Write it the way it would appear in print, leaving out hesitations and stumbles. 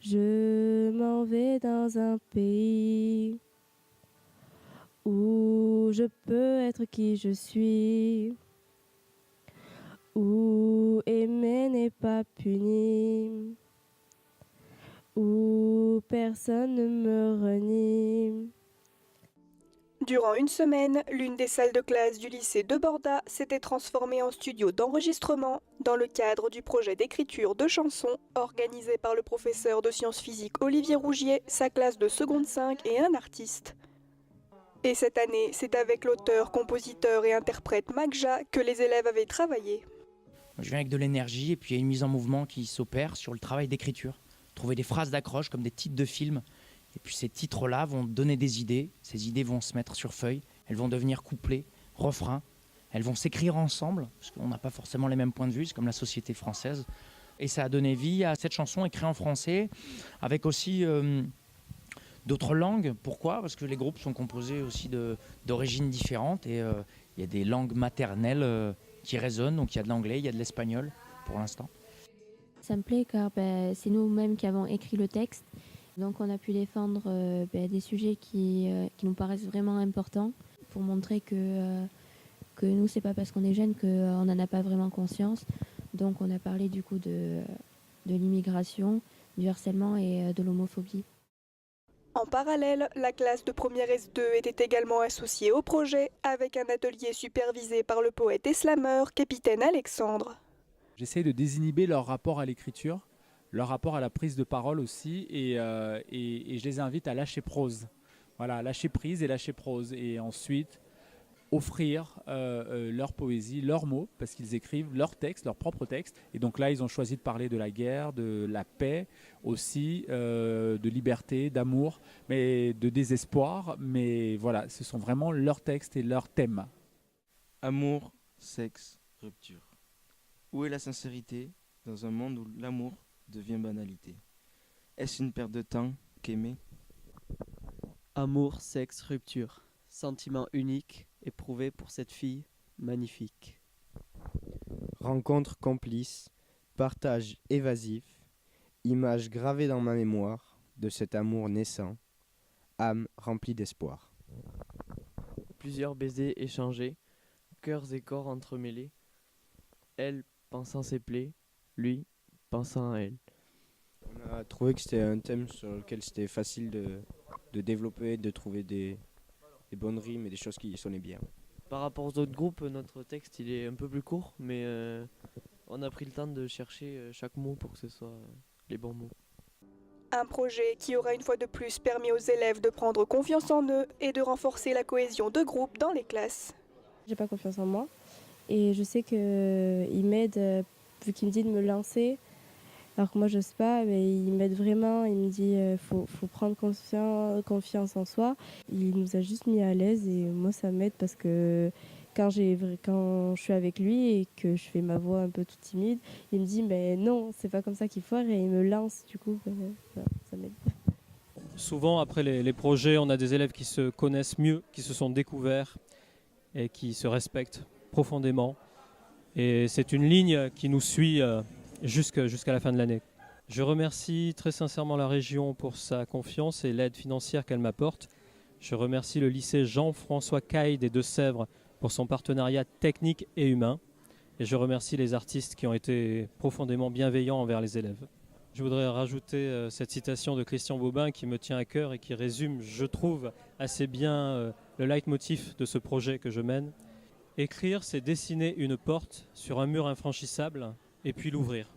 Je m'en vais dans un pays où je peux être qui je suis, où aimer n'est pas puni, où personne ne me renie. Durant une semaine, l'une des salles de classe du lycée de Borda s'était transformée en studio d'enregistrement dans le cadre du projet d'écriture de chansons organisé par le professeur de sciences physiques Olivier Rougier, sa classe de seconde 5 et un artiste. Et cette année, c'est avec l'auteur, compositeur et interprète Magja que les élèves avaient travaillé. Je viens avec de l'énergie et puis il y a une mise en mouvement qui s'opère sur le travail d'écriture. Trouver des phrases d'accroche comme des titres de films. Et puis ces titres-là vont donner des idées. Ces idées vont se mettre sur feuille. Elles vont devenir couplets, refrains. Elles vont s'écrire ensemble, parce qu'on n'a pas forcément les mêmes points de vue. C'est comme la société française. Et ça a donné vie à cette chanson écrite en français, avec aussi d'autres langues. Pourquoi ? Parce que les groupes sont composés aussi d'origines différentes. Et il y a des langues maternelles qui résonnent. Donc il y a de l'anglais, il y a de l'espagnol pour l'instant. Ça me plaît car c'est nous-mêmes qui avons écrit le texte. Donc on a pu défendre des sujets qui nous paraissent vraiment importants pour montrer que nous, c'est pas parce qu'on est jeune qu'on n'en a pas vraiment conscience. Donc on a parlé du coup de l'immigration, du harcèlement et de l'homophobie. En parallèle, la classe de première S2 était également associée au projet avec un atelier supervisé par le poète et slameur Capitaine Alexandre. J'essaie de désinhiber leur rapport à l'écriture, leur rapport à la prise de parole aussi, et je les invite à lâcher prose. Voilà, lâcher prise et lâcher prose. Et ensuite, offrir leur poésie, leurs mots, parce qu'ils écrivent leurs textes, leurs propres textes. Et donc là, ils ont choisi de parler de la guerre, de la paix aussi, de liberté, d'amour, mais de désespoir. Mais voilà, ce sont vraiment leurs textes et leurs thèmes. Amour, sexe, rupture. Où est la sincérité dans un monde où l'amour devient banalité ? Est-ce une perte de temps qu'aimer ? Amour, sexe, rupture. Sentiment unique, éprouvé pour cette fille magnifique. Rencontre complice, partage évasif, image gravée dans ma mémoire de cet amour naissant, âme remplie d'espoir. Plusieurs baisers échangés, cœurs et corps entremêlés. Elle pensant ses plaies, lui pensant à elle. On a trouvé que c'était un thème sur lequel c'était facile de développer, de trouver des bonnes rimes et des choses qui sonnaient bien. Par rapport aux autres groupes, notre texte il est un peu plus court, mais on a pris le temps de chercher chaque mot pour que ce soit les bons mots. Un projet qui aura une fois de plus permis aux élèves de prendre confiance en eux et de renforcer la cohésion de groupe dans les classes. J'ai pas confiance en moi et je sais qu'il m'aide, vu qu'il me dit de me lancer, alors que moi je sais pas, mais il m'aide vraiment, il me dit faut prendre confiance en soi. Il nous a juste mis à l'aise et moi ça m'aide parce que quand je suis avec lui et que je fais ma voix un peu toute timide, il me dit mais non, c'est pas comme ça qu'il faut et il me lance du coup, ça m'aide. Souvent après les projets, on a des élèves qui se connaissent mieux, qui se sont découverts et qui se respectent profondément. Et c'est une ligne qui nous suit jusqu'à la fin de l'année. Je remercie très sincèrement la région pour sa confiance et l'aide financière qu'elle m'apporte. Je remercie le lycée Jean-François Caille des Deux-Sèvres pour son partenariat technique et humain. Et je remercie les artistes qui ont été profondément bienveillants envers les élèves. Je voudrais rajouter cette citation de Christian Bobin qui me tient à cœur et qui résume, je trouve, assez bien le leitmotiv de ce projet que je mène. Écrire, c'est dessiner une porte sur un mur infranchissable et puis l'ouvrir.